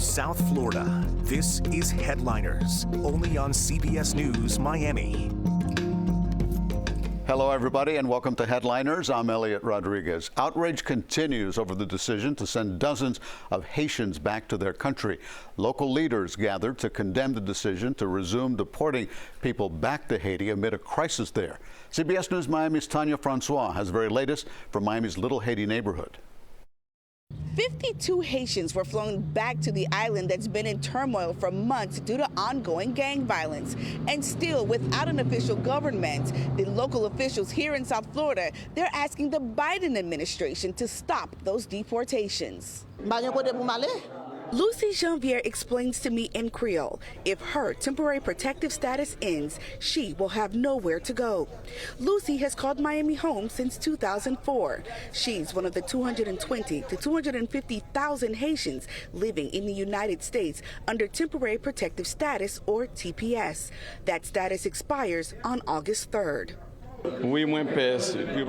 South Florida, this is Headliners, only on CBS News Miami. Hello, everybody, and welcome to Headliners. I'm Elliot Rodriguez. Outrage continues over the decision to send dozens of Haitians back to their country. Local leaders gathered to condemn the decision to resume deporting people back to Haiti amid a crisis there. CBS News Miami's Tanya Francois has the very latest from Miami's Little Haiti neighborhood. 52 Haitians were flown back to the island that's been in turmoil for months due to ongoing gang violence. And still, without an official government, the local officials here in South Florida, they're asking the Biden administration to stop those deportations. Lucy Janvier explains to me in Creole, if her temporary protective status ends, she will have nowhere to go. Lucy has called Miami home since 2004. She's one of the 220 to 250,000 Haitians living in the United States under temporary protective status, or TPS. That status expires on August 3rd.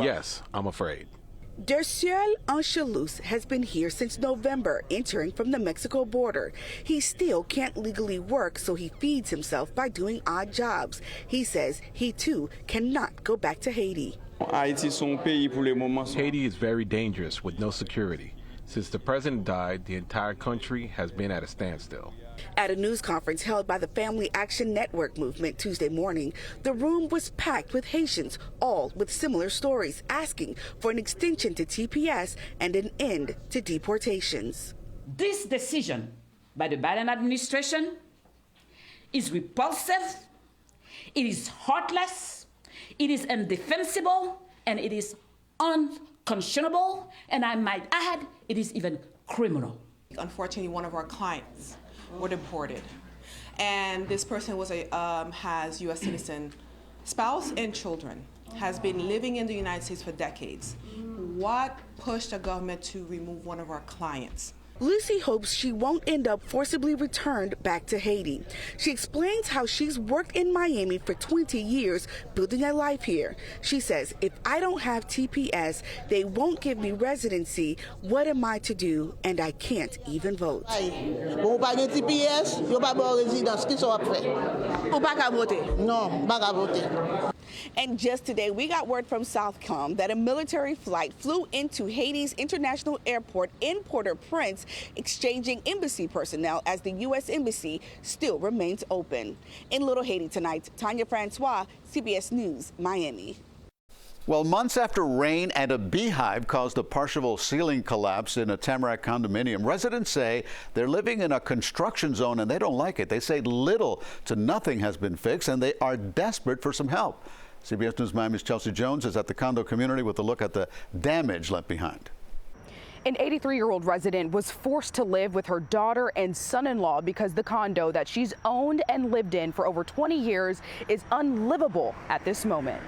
Yes, I'm afraid. Derciel Anchalus has been here since November, entering from the Mexico border. He still can't legally work, so he feeds himself by doing odd jobs. He says he too cannot go back to Haiti. Haiti is very dangerous with no security. Since the president died, the entire country has been at a standstill. At a news conference held by the Family Action Network movement Tuesday morning, the room was packed with Haitians, all with similar stories, asking for an extension to TPS and an end to deportations. This decision by the Biden administration is repulsive, it is heartless, it is indefensible, and it is unconscionable, and I might add, it is even criminal. Unfortunately, one of our clients were deported, and this person was has U.S. citizen spouse and children, has been living in the United States for decades. What pushed the government to remove one of our clients? Lucy hopes she won't end up forcibly returned back to Haiti. She explains how she's worked in Miami for 20 years, building a life here. She says, if I don't have TPS, they won't give me residency. What am I to do? And I can't even vote. And just today, we got word from Southcom that a military flight flew into Haiti's international airport in Port-au-Prince, exchanging embassy personnel as the U.S. Embassy still remains open. In Little Haiti tonight, Tanya Francois, CBS News, Miami. Well, months after rain and a beehive caused a partial ceiling collapse in a Tamarac condominium, residents say they're living in a construction zone and they don't like it. They say little to nothing has been fixed and they are desperate for some help. CBS News Miami's Chelsea Jones is at the condo community with a look at the damage left behind. An 83-year-old resident was forced to live with her daughter and son-in-law because the condo that she's owned and lived in for over 20 years is unlivable at this moment.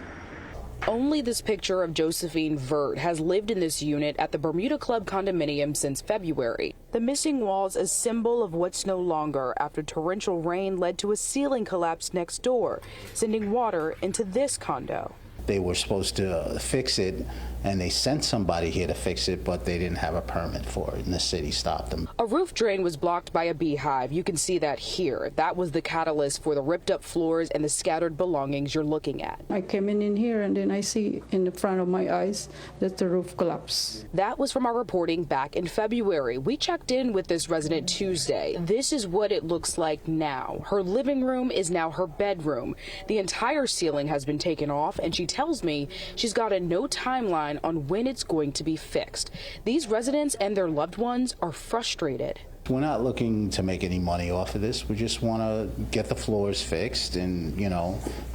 Only this picture of Josephine Vert has lived in this unit at the Bermuda Club condominium since February. The missing walls a symbol of what's no longer after torrential rain led to a ceiling collapse next door, sending water into this condo. They were supposed to fix it, and they sent somebody here to fix it, but they didn't have a permit for it, and the city stopped them. A roof drain was blocked by a beehive. You can see that here. That was the catalyst for the ripped up floors and the scattered belongings you're looking at. I came in here, and then I see in the front of my eyes that the roof collapsed. That was from our reporting back in February. We checked in with this resident Tuesday. This is what it looks like now. Her living room is now her bedroom. The entire ceiling has been taken off, and she tells me she's got a no timeline on when it's going to be fixed. These residents and their loved ones are frustrated. We're not looking to make any money off of this. We just want to get the floors fixed and,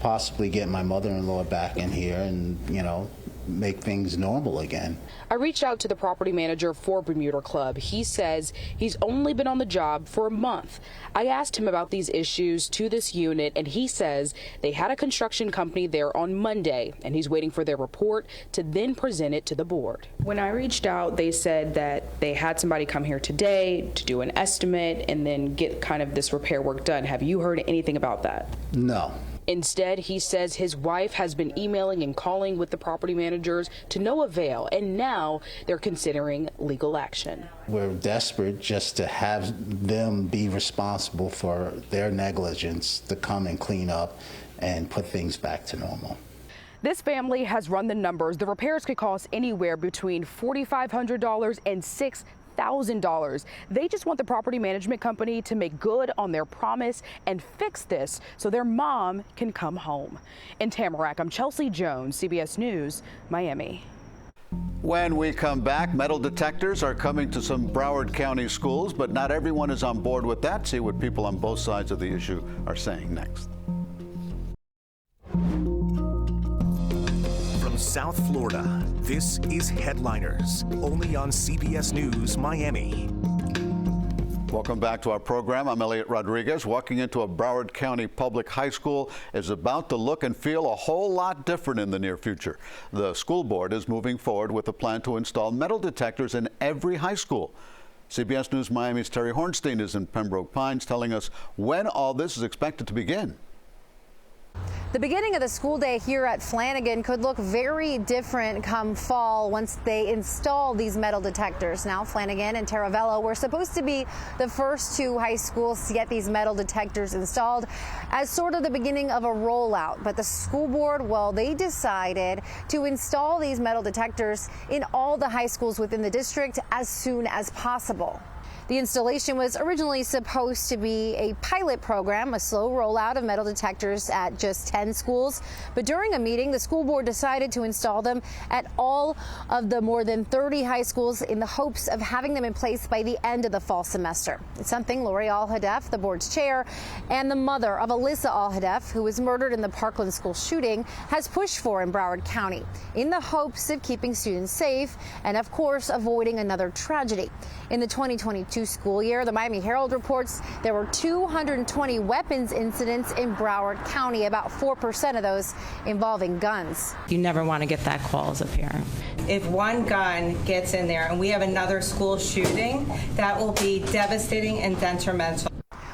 possibly get my mother-in-law back in here and, make things normal again. I reached out to the property manager for Bermuda Club. He says he's only been on the job for a month. I asked him about these issues to this unit, and he says they had a construction company there on Monday, and he's waiting for their report to then present it to the board. When I reached out, they said that they had somebody come here today to do an estimate and then get kind of this repair work done. Have you heard anything about that? No. Instead, he says his wife has been emailing and calling with the property managers to no avail, and now they're considering legal action. We're desperate just to have them be responsible for their negligence to come and clean up and put things back to normal. This family has run the numbers. The repairs could cost anywhere between $4,500 and $6,000. They just want the property management company to make good on their promise and fix this so their mom can come home. In Tamarac, I'm Chelsea Jones, CBS News, Miami. When we come back, metal detectors are coming to some Broward County schools, but not everyone is on board with that. See what people on both sides of the issue are saying next. From South Florida, this is Headliners, only on CBS News Miami. Welcome back to our program. I'm Elliot Rodriguez. Walking into a Broward County public high school is about to look and feel a whole lot different in the near future. The school board is moving forward with a plan to install metal detectors in every high school. CBS News Miami's Terry Hornstein is in Pembroke Pines telling us when all this is expected to begin. The beginning of the school day here at Flanagan could look very different come fall once they install these metal detectors. Now, Flanagan and Taravella were supposed to be the first two high schools to get these metal detectors installed as sort of the beginning of a rollout. But the school board, well, they decided to install these metal detectors in all the high schools within the district as soon as possible. The installation was originally supposed to be a pilot program, a slow rollout of metal detectors at just 10 schools. But during a meeting, the school board decided to install them at all of the more than 30 high schools in the hopes of having them in place by the end of the fall semester. It's something Lori Al-Hadef, the board's chair, and the mother of Alyssa Al-Hadef, who was murdered in the Parkland school shooting, has pushed for in Broward County in the hopes of keeping students safe and, of course, avoiding another tragedy. In the 2022 school year, the Miami Herald reports there were 220 weapons incidents in Broward County, about 4% of those involving guns. You never want to get that call as a parent. If one gun gets in there and we have another school shooting, that will be devastating and detrimental.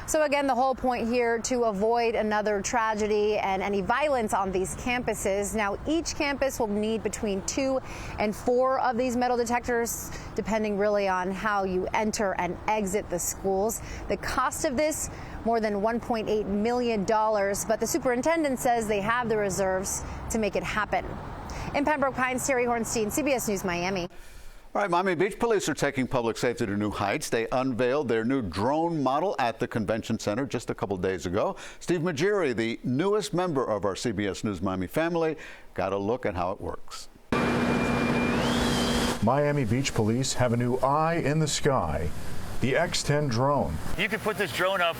So again, the whole point here to avoid another tragedy and any violence on these campuses. Now, each campus will need between 2 and 4 of these metal detectors, depending really on how you enter and exit the schools. The cost of this, more than $1.8 million, but the superintendent says they have the reserves to make it happen. In Pembroke Pines, Terry Hornstein, CBS News Miami. All right, Miami Beach police are taking public safety to new heights. They unveiled their new drone model at the convention center just a couple days ago. Steve Majiri, the newest member of our CBS News Miami family, got a look at how it works. Miami Beach police have a new eye in the sky, the X-10 drone. You could put this drone up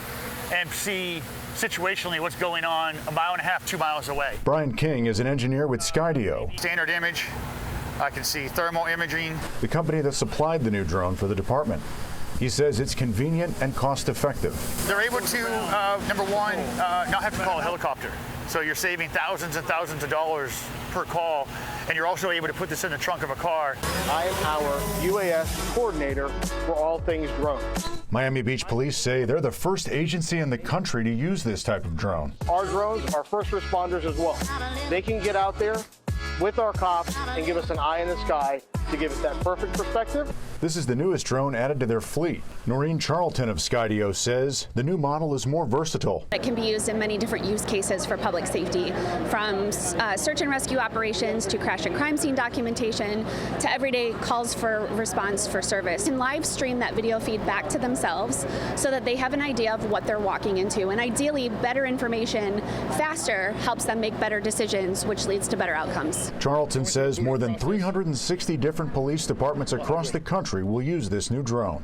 and see situationally what's going on a mile and a half, 2 miles away. Brian King is an engineer with Skydio. Standard image. I can see thermal imaging. The company that supplied the new drone for the department. He says it's convenient and cost-effective. They're able to, number one, not have to call a helicopter. So you're saving thousands and thousands of dollars per call, and you're also able to put this in the trunk of a car. I am our UAS coordinator for all things drones. Miami Beach police say they're the first agency in the country to use this type of drone. Our drones are first responders as well. They can get out there with our cops and give us an eye in the sky to give us that perfect perspective. This is the newest drone added to their fleet. Noreen Charlton of Skydio says the new model is more versatile. It can be used in many different use cases for public safety, from search and rescue operations to crash and crime scene documentation to everyday calls for response for service. And live stream that video feed back to themselves so that they have an idea of what they're walking into. And ideally, better information faster helps them make better decisions, which leads to better outcomes. Charlton says more than 360 different police departments across the country will use this new drone.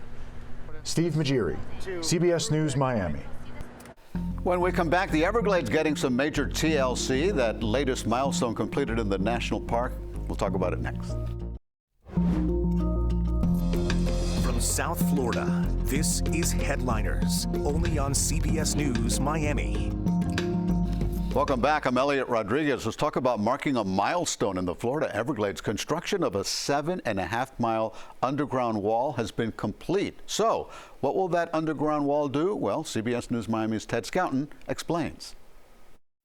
Steve Majiri, CBS News Miami. When we come back, the Everglades getting some major TLC, that latest milestone completed in the national park. We'll talk about it next. From South Florida, this is Headliners, only on CBS News Miami. Welcome back. I'm Elliot Rodriguez. Let's talk about marking a milestone in the Florida Everglades. Construction of a 7.5-mile underground wall has been complete. So, what will that underground wall do? Well, CBS News Miami's Ted Scouten explains.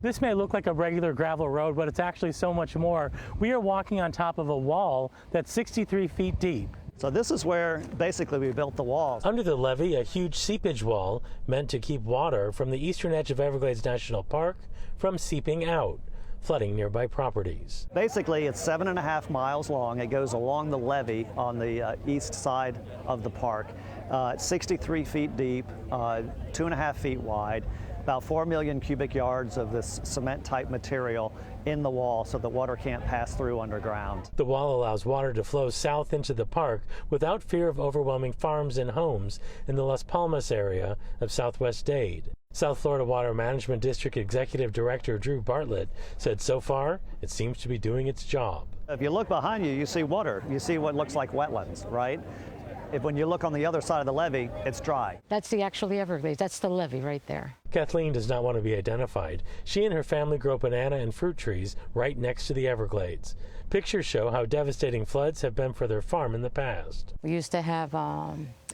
This may look like a regular gravel road, but it's actually so much more. We are walking on top of a wall that's 63 feet deep. So this is where basically we built the wall. Under the levee, a huge seepage wall meant to keep water from the eastern edge of Everglades National Park from seeping out, flooding nearby properties. Basically, it's 7.5 miles long. It goes along the levee on the east side of the park. It's 63 feet deep, 2.5 feet wide, about 4 million cubic yards of this cement-type material in the wall so the water can't pass through underground. The wall allows water to flow south into the park without fear of overwhelming farms and homes in the Las Palmas area of southwest Dade. South Florida Water Management District Executive Director Drew Bartlett said so far it seems to be doing its job. If you look behind you, you see water. You see what looks like wetlands, right? When you look on the other side of the levee, it's dry. That's the actually Everglades. That's the levee right there. Kathleen does not want to be identified. She and her family grow banana and fruit trees right next to the Everglades. Pictures show how devastating floods have been for their farm in the past. We used to have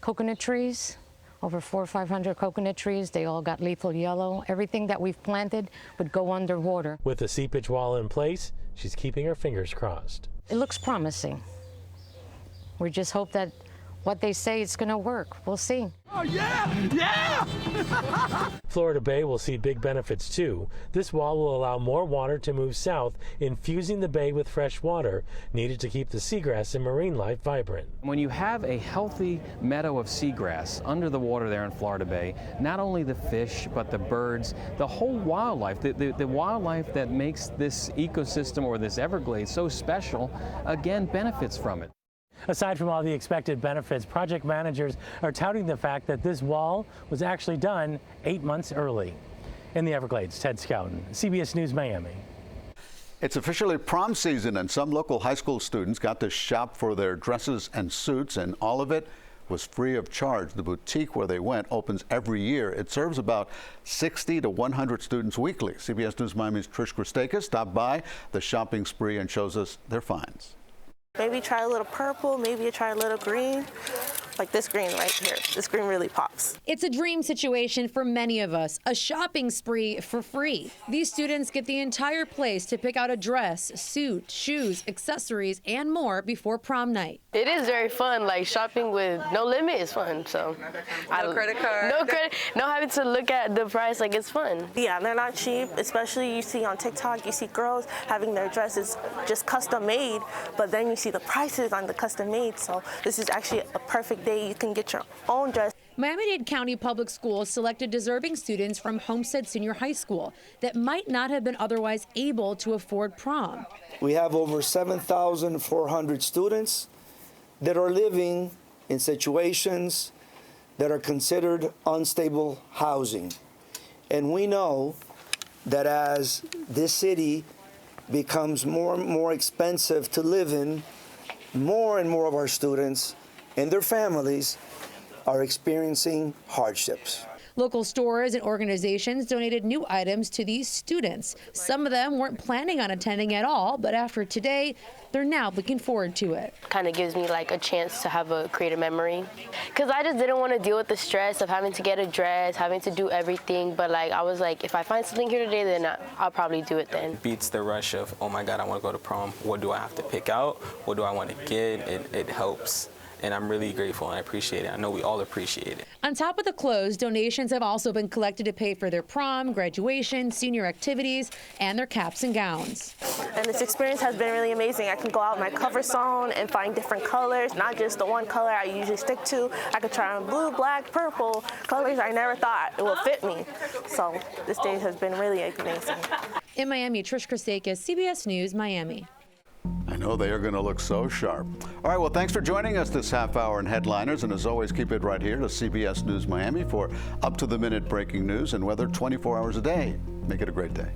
coconut trees, over 400 or 500 coconut trees. They all got lethal yellow. Everything that we've planted would go underwater. With the seepage wall in place, she's keeping her fingers crossed. It looks promising. We just hope that what they say is going to work. We'll see. Oh, yeah! Yeah! Florida Bay will see big benefits, too. This wall will allow more water to move south, infusing the bay with fresh water needed to keep the seagrass and marine life vibrant. When you have a healthy meadow of seagrass under the water there in Florida Bay, not only the fish, but the birds, the whole wildlife, the wildlife that makes this ecosystem or this Everglades so special, again, benefits from it. Aside from all the expected benefits, project managers are touting the fact that this wall was actually done 8 months early. In the Everglades, Ted Scouten, CBS News, Miami. It's officially prom season, and some local high school students got to shop for their dresses and suits, and all of it was free of charge. The boutique where they went opens every year. It serves about 60 to 100 students weekly. CBS News Miami's Trish Christakis stopped by the shopping spree and shows us their finds. Maybe try a little purple, maybe try a little green. Like this green right here. This green really pops. It's a dream situation for many of us, a shopping spree for free. These students get the entire place to pick out a dress, suit, shoes, accessories, and more before prom night. It is very fun, like shopping with no limit is fun, so. No credit card. No credit, no having to look at the price, like it's fun. Yeah, they're not cheap, especially you see on TikTok, you see girls having their dresses just custom made, but then you see the prices on the custom made, so this is actually a perfect day. You can get your own dress. Miami-Dade County Public Schools selected deserving students from Homestead Senior High School that might not have been otherwise able to afford prom. We have over 7,400 students that are living in situations that are considered unstable housing. And we know that as this city becomes more and more expensive to live in, more and more of our students and their families are experiencing hardships. Local stores and organizations donated new items to these students. Some of them weren't planning on attending at all, but after today, they're now looking forward to it. Kind of gives me like a chance to have a creative memory. Because I just didn't want to deal with the stress of having to get a dress, having to do everything. But like I was like, if I find something here today, then I'll probably do it then. Beats the rush of, oh my God, I want to go to prom. What do I have to pick out? What do I want to get? It helps. And I'm really grateful and I appreciate it. I know we all appreciate it. On top of the clothes, donations have also been collected to pay for their prom, graduation, senior activities, and their caps and gowns. And this experience has been really amazing. I can go out in my comfort zone and find different colors, not just the one color I usually stick to. I could try on blue, black, purple, colors I never thought it would fit me. So this day has been really amazing. In Miami, Trish Christakis, CBS News, Miami. I know they are going to look so sharp. All right, well, thanks for joining us this half hour in Headliners. And as always, keep it right here to CBS News Miami for up-to-the-minute breaking news and weather 24 hours a day. Make it a great day.